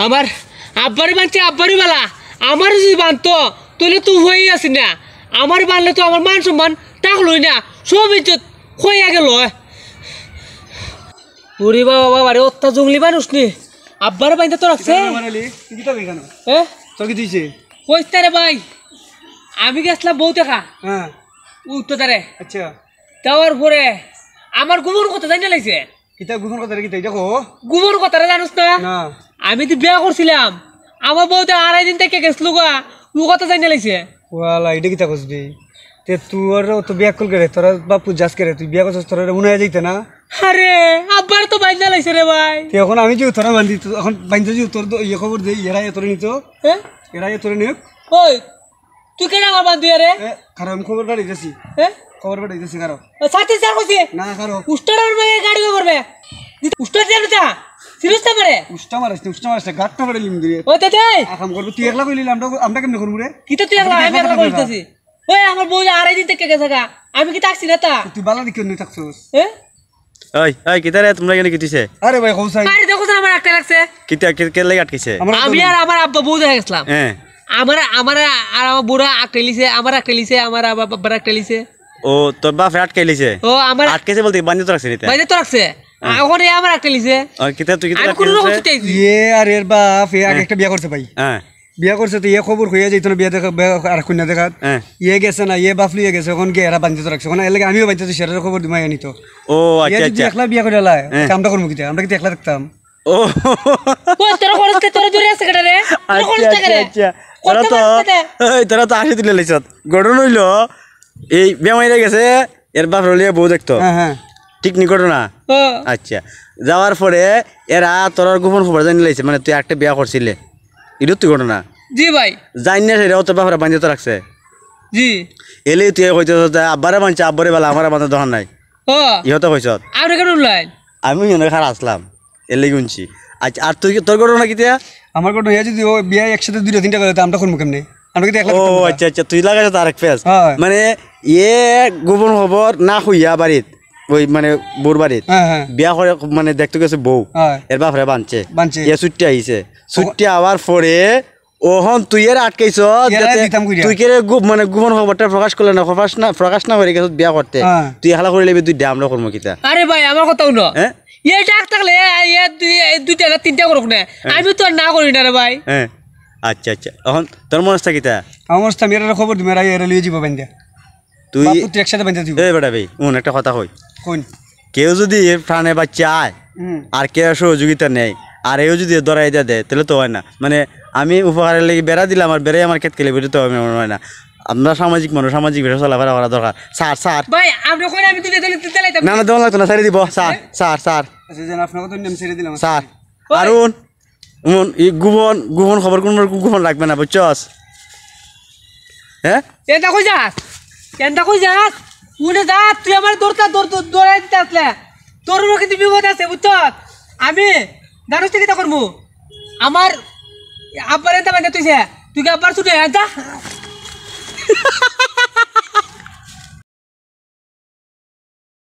আমার আব্বারই বানছে আব্বারই বেলা আমার যদি বানতো তাহলে তো হয়েই আসি না আমার বানলে তো আমার মান সম্মান টাকলই না সব ইজ্জত হইয়া গেল ওরে বাবা বারে অত্যাচার জঙ্গলি মানুষ নি আব্বার বাইন্দা তো রাখছে তোর কি দিয়েছে কইতে রে ভাই আমি গেছিলাম বউ দেখা হ্যাঁ উত্তরে আচ্ছা যাওয়ার পরে আমার গোবর কথা জানি লাগছে কিতা গোপন কথা কি দেখো গোবর কথাটা জানোস না না আমি তো বিয়া করছিলাম আমার বউতে 2.5 দিন থেকে গেছিল গা ও কথা জানি লাগছে ওয়ালা এটা কিতা কসবি তে তোর তো বিয়া কল করে তোরা বাপু যাস করে তুই বিয়া করছিস তোরা মনে হয় যাইতে না আরে আব্বার তো বাইন্দা লাগছে রে ভাই এখন আমি যে তোরা বান্ধি এখন বান্ধি যে তোর ইয়ে খবর দেই এরা তোরে নিত হ্যাঁ এরা তোরে নিক ওই তুই কেন আমার বান্ধি রে কারণ আমি খবর পাঠাই যাচ্ছি হ্যাঁ খবর পাঠাই যাচ্ছি কারো সাথে স্যার কইছে না কারো উস্টার মেয়ে গাড়ি করবে উস্টার যাবে তা সিরিয়াস না পারে উস্টা মারিস না গাটটা পারে লিম দিরে ওই তে দে আকাম করব তুই একলা কইলি আমরা কেমনে করব রে কি তো তুই একলা আমি একলা কইতেছি ওই আমার বউ 2.5 দিন থেকে গেছে গা আমি কি তাকছি না তা তুই বালা দিকে নই থাকছস হ্যাঁ ওই ওই কিতারে তোমরা কেন কিতিছে আরে ভাই কৌসাই আরে দেখো না আমার একটা লাগছে কিতা কে লাগি আটকিছে আমি আর আমার আব্বা বউ দেখা গেছিলাম হ্যাঁ আমার আর আমার বুড়া আটকেলিছে আমার বাবার আটকেলিছে ও তোর বাপ আটকাইলিছে ও আমার আটকেছে বলতে বান্ধি তো রাখছে নিতে বাইরে তো রাখছে এখন আমার আটকেলিছে আর কিতা তুই কিতা আমি কোন রকম চিটাইছি ইয়ে আর এর বাপ আগে একটা বিয়া করছে ভাই হ্যাঁ বিয়া করছে তো ইয়ে খবর হইয়া যাইতো না বিয়া দেখা আর কন্যা দেখাত হ্যাঁ ইয়ে গেছে না ইয়ে বাপ লিয়ে গেছে এখন গিয়ে এরা বান্ধিত রাখছে এখন এর লাগে আমিও বান্ধিত সেটার খবর দিমাই আনিত ও আচ্ছা আচ্ছা একলা বিয়া করে লাই আমরা করবো কিতা আমরা কি একলা দেখতাম ও তোর খরচ কে তোর জুড়ে আছে কেটে রে তোর খরচ থেকে রে তোরা তো আসি তুলে লাইছত ঘটনা হইল এই বেমাইরে গেছে এর বাপ রলিয়া বউ দেখতো হ্যাঁ ঠিক নি ঘটনা আচ্ছা যাওয়ার পরে এরা তোর গোপন খবর জানি লাইছে মানে তুই একটা বিয়া করছিলে এটা তুই ঘটনা জি ভাই জানি না সেটাও তোর বাপরা বান্ধিত রাখছে জি এলে তুই কইতে আব্বারে বানছে আব্বারে বেলা আমার বান্ধব দোকান নাই ও ইহতে কইস আর কেন উঠলাই আমি খারাপ আসলাম এলে গুনছি আচ্ছা আর তুই তোর ঘটনা কিতিয়া আমার কথা ইয়ে যদি ও বিয়া একসাথে 2-3টা করে আমরা করবো কেমনে আমরা কি একলা ও আচ্ছা আচ্ছা তুই লাগাইছ তার এক পেজ হ্যাঁ। মানে ইয়ে গোপন খবর না হইয়া বাড়িত ওই মানে বোর বাড়িত হ্যাঁ বিয়া করে মানে দেখতে গেছে বউ হ্যাঁ এর বাপরে বানছে বানছে। ইয়ে ছুট্টি আইছে ছুট্টি আওয়ার পরে ওহন তুই এর আটকাইছ তুই কে মানে গোপন খবরটা প্রকাশ করলে না প্রকাশ না হয়ে গেছ বিয়া করতে হ্যাঁ। তুই হালা করে লেবি তুই আমরা করবো কিতা আরে ভাই আমার কথা শুনো হ্যাঁ ইয়ে ডাক থাকলে ইয়ে দুইটা না 3টা করুক না আমি তো আর না করি না রে ভাই হ্যাঁ আচ্ছা আচ্ছা এখন তোর মনস্থা কিতা আমার স্থান এর খবর দিবে এরা লিয়ে যাব বান্ধা তুই বাপু তুই একসাথে বান্ধা দিব এই বেটা ভাই একটা কথা কই কোন কেউ যদি প্রাণে বাচ্চা আয় আর কেউ সহযোগিতা নেই আর এও যদি দরাই দেয় তাহলে তো হয় না মানে আমি উপহারের লেগে বেড়া দিলাম আর বেড়াই আমার ক্ষেত খেলে বেরোতে তো হয় না আমরা সামাজিক মানুষ সামাজিক বিষয় চলাফেরা করা দরকার স্যার ভাই আপনি কই আমি তুই দিতে লাইতাম না দেওয়া লাগতো না ছেড়ে দিব স্যার আচ্ছা জান আপনাকে তো নাম ছেড়ে দিলাম স্যার আরুন গোপন খবর কোন গোপন রাখবে না বুঝছস হ্যাঁ এটা কই যাস উনি যা তুই আমার দৌড়াই দিতে আসলে তোর কিন্তু বিপদ আছে বুঝছ আমি জানিস কি তা করবো আমার আব্বার এটা বান্ধা তুই কি আব্বার ছুটে যা